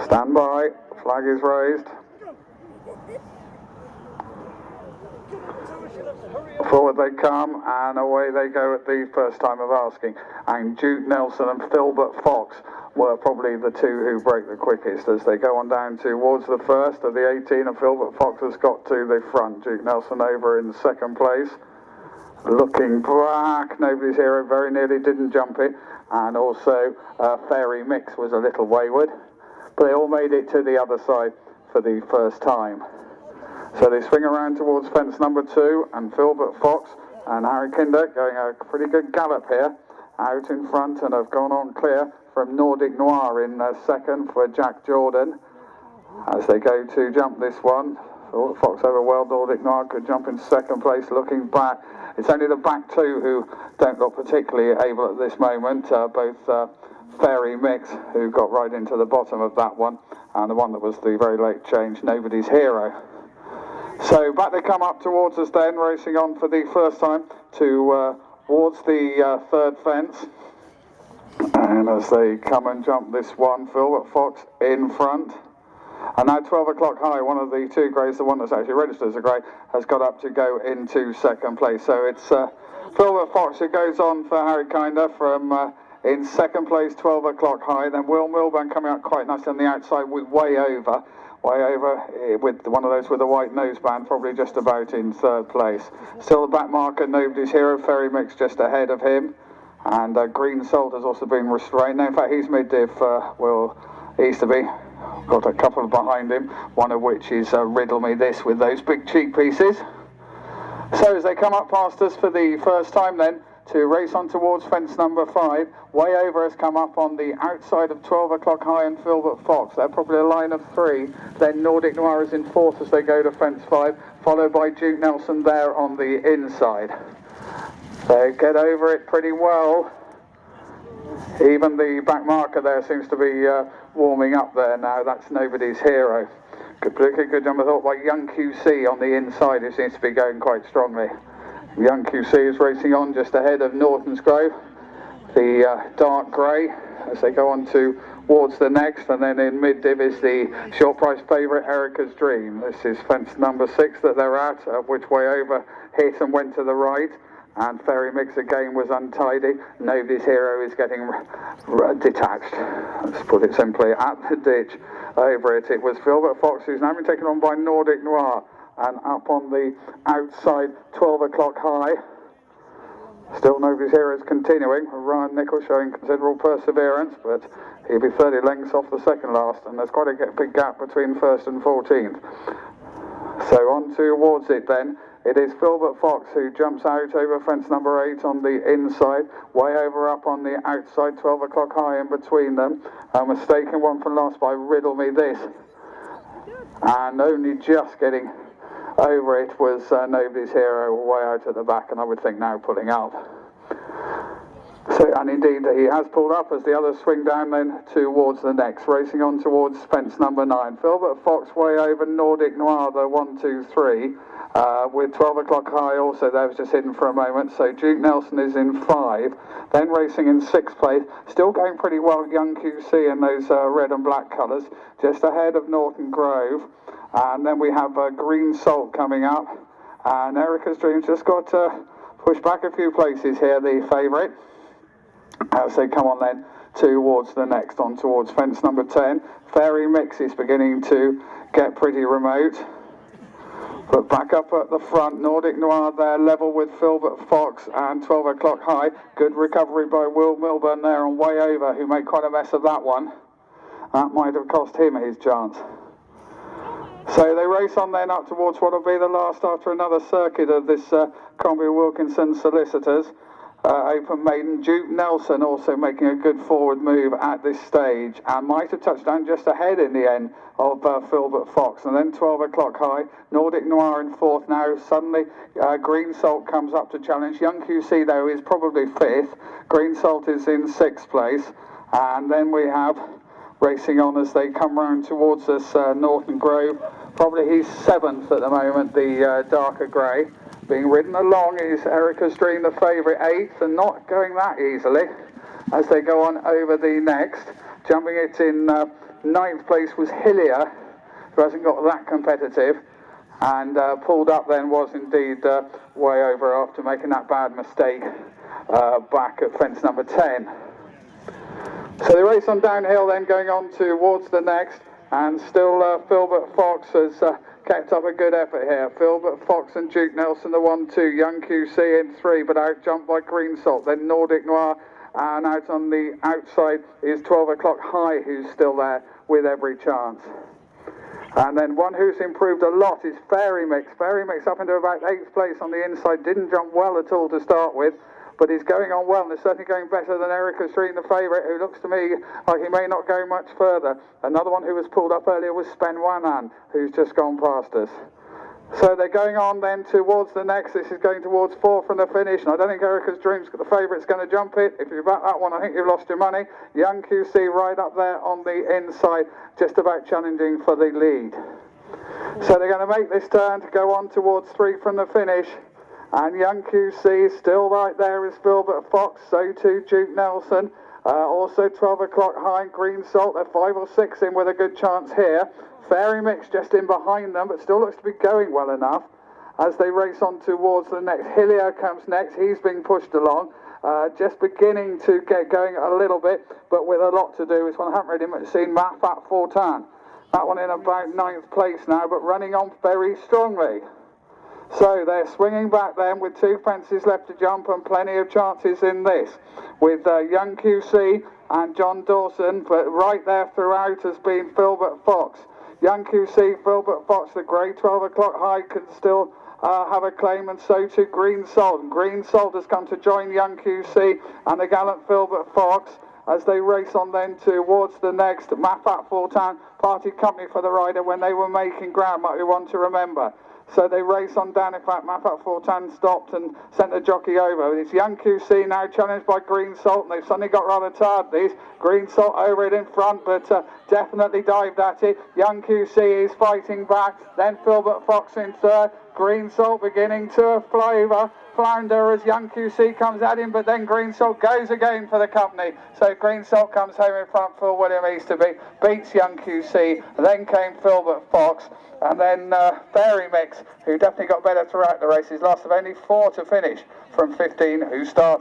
Stand by, flag is raised. Forward they come and away they go at the first time of asking. And Duke Nelson and Filbert Fox were probably the two who break the quickest as they go on down towards the first of the 18, and Filbert Fox has got to the front. Duke Nelson over in second place. Looking back, Nobody's Hero very nearly didn't jump it, and also Fairy Mix was a little wayward, but they all made it to the other side for the first time. So they swing around towards fence number 2, and Filbert Fox and Harry Kinder going a pretty good gallop here, out in front, and have gone on clear from Nordic Noir in second for Jack Jordan as they go to jump this one. Filbert Fox over well, Nordic Noir could jump in second place. Looking back, it's only the back two who don't look particularly able at this moment, both Fairy Mix, who got right into the bottom of that one, and the one that was the very late change, Nobody's Hero. So back they come up towards us then, racing on for the first time towards the third fence. And as they come and jump this one, Filbert Fox in front. And now 12 o'clock high, one of the two greys, the one that's actually registered as a grey, has got up to go into second place. So it's Filbert Fox who goes on for Harry Kinder from in second place, 12 o'clock high. Then Will Milburn coming out quite nicely on the outside with way over with one of those with a white noseband, probably just about in third place. Still the back marker, Nobody's Hero, Fairy Mix just ahead of him. And Greensalt has also been restrained. No, in fact, he's mid-diff, Will Easterby. Got a couple behind him, one of which is Riddle Me This with those big cheek pieces. So as they come up past us for the first time then, to race on towards fence number 5, Way Over has come up on the outside of 12 o'clock high and Filbert Fox. They're probably a line of 3. Then Nordic Noir is in 4th as they go to fence 5, followed by Duke Nelson there on the inside. They get over it pretty well. Even the back marker there seems to be warming up there now. That's Nobody's Hero. Good jump, I thought, by Young QC on the inside, who seems to be going quite strongly. Young QC is racing on just ahead of Norton's Grove, the dark grey, as they go on towards the next, and then in mid-div is the short price favourite Erica's Dream. This is fence number 6 that they're at, which Way Over hit and went to the right. And Fairy Mix again was untidy. Nobody's Hero is getting detached, let's put it simply, at the ditch over it. It was Filbert Fox who's now been taken on by Nordic Noir, and up on the outside 12 o'clock high. Still Nobody's Hero is continuing. Ryan Nicholl showing considerable perseverance, but he'll be 30 lengths off the second last, and there's quite a big gap between 1st and 14th. So on towards it then. It is Filbert Fox who jumps out over fence number 8 on the inside, Way Over up on the outside, 12 o'clock high in between them. A mistaken one from last by Riddle Me This. And only just getting over it was Nobody's Hero way out at the back, and I would think now pulling up. So, and indeed he has pulled up as the others swing down then towards the next, racing on towards fence number 9. Filbert Fox Way Over, Nordic Noir, the 1, 2, 3. With 12 o'clock high also there was just hidden for a moment. So Duke Nelson is in 5. Then racing in 6th place, still going pretty well, Young QC in those red and black colours, just ahead of Norton Grove. And then we have Greensalt coming up, and Erica's Dream's just got to push back a few places here, the favourite, as they come on then towards the next, on towards fence number 10. Fairy Mix is beginning to get pretty remote. But back up at the front, Nordic Noir there, level with Filbert Fox and 12 o'clock high. Good recovery by Will Milburn there on Way Over, who made quite a mess of that one. That might have cost him his chance. So they race on then up towards what will be the last after another circuit of this Crombie Wilkinson Solicitors. Open Maiden. Duke Nelson also making a good forward move at this stage, and might have touched down just ahead in the end of Filbert Fox. And then 12 o'clock high, Nordic Noir in 4th now. Suddenly Greensalt comes up to challenge. Young QC though is probably 5th. Greensalt is in 6th place, and then we have racing on as they come round towards us Norton Grove. Probably he's 7th at the moment, the darker grey. Being ridden along is Erica's Dream, the favourite, 8th, and not going that easily as they go on over the next Jumping it in 9th place was Hillier, who hasn't got that competitive, and pulled up then was indeed way over after making that bad mistake back at fence number 10. So the race on downhill then going on towards the next, and still Filbert Fox has kept up a good effort here. Filbert Fox and Duke Nelson the 1-2, Young QC in 3, but out jumped by Greensalt, then Nordic Noir, and out on the outside is 12 o'clock High, who's still there with every chance. And then one who's improved a lot is Fairy Mix. Fairy Mix up into about 8th place on the inside, didn't jump well at all to start with, but he's going on well and is certainly going better than Erica Street, the favourite, who looks to me like he may not go much further. Another one who was pulled up earlier was Spen Wanan, who's just gone past us. So they're going on then towards the next. This is going towards 4 from the finish, and I don't think Erica's Dream's the favourite's going to jump it. If you back that one, I think you've lost your money. Young QC right up there on the inside, just about challenging for the lead. So they're going to make this turn to go on towards 3 from the finish. And Young QC still right there is Filbert Fox, so too Duke Nelson. Also 12 o'clock High and Greensalt. They're 5 or 6 in with a good chance here. Fairy Mix just in behind them, but still looks to be going well enough as they race on towards the next. Hillier comes next. He's being pushed along, just beginning to get going a little bit, but with a lot to do. This one I haven't really seen. Mafat Fortan. That one in about 9th place now, but running on very strongly. So they're swinging back then with 2 fences left to jump and plenty of chances in this, with Young QC and John Dawson, but right there throughout has been Filbert Fox. Young QC, Filbert Fox, the grey 12 o'clock High can still have a claim, and so too Greensalt. And Greensalt has come to join Young QC and the gallant Filbert Fox as they race on then towards the next. Mafat Fortan parted company for the rider when they were making ground, might be one to remember. So they race on down. In fact, Mafat Fortan stopped and sent the jockey over. It's Young QC now challenged by Greensalt, and they've suddenly got rather tired, these. Greensalt over it in front, but definitely dived at it. Young QC is fighting back. Then Filbert Fox in 3rd. Greensalt beginning to flounder as Young QC comes at him, but then Greensalt goes again for the company. So Greensalt comes home in front for William Easterby, beats Young QC, then came Filbert Fox, and then Fairy Mix, who definitely got better throughout the race. His last of only 4 to finish from 15 who started.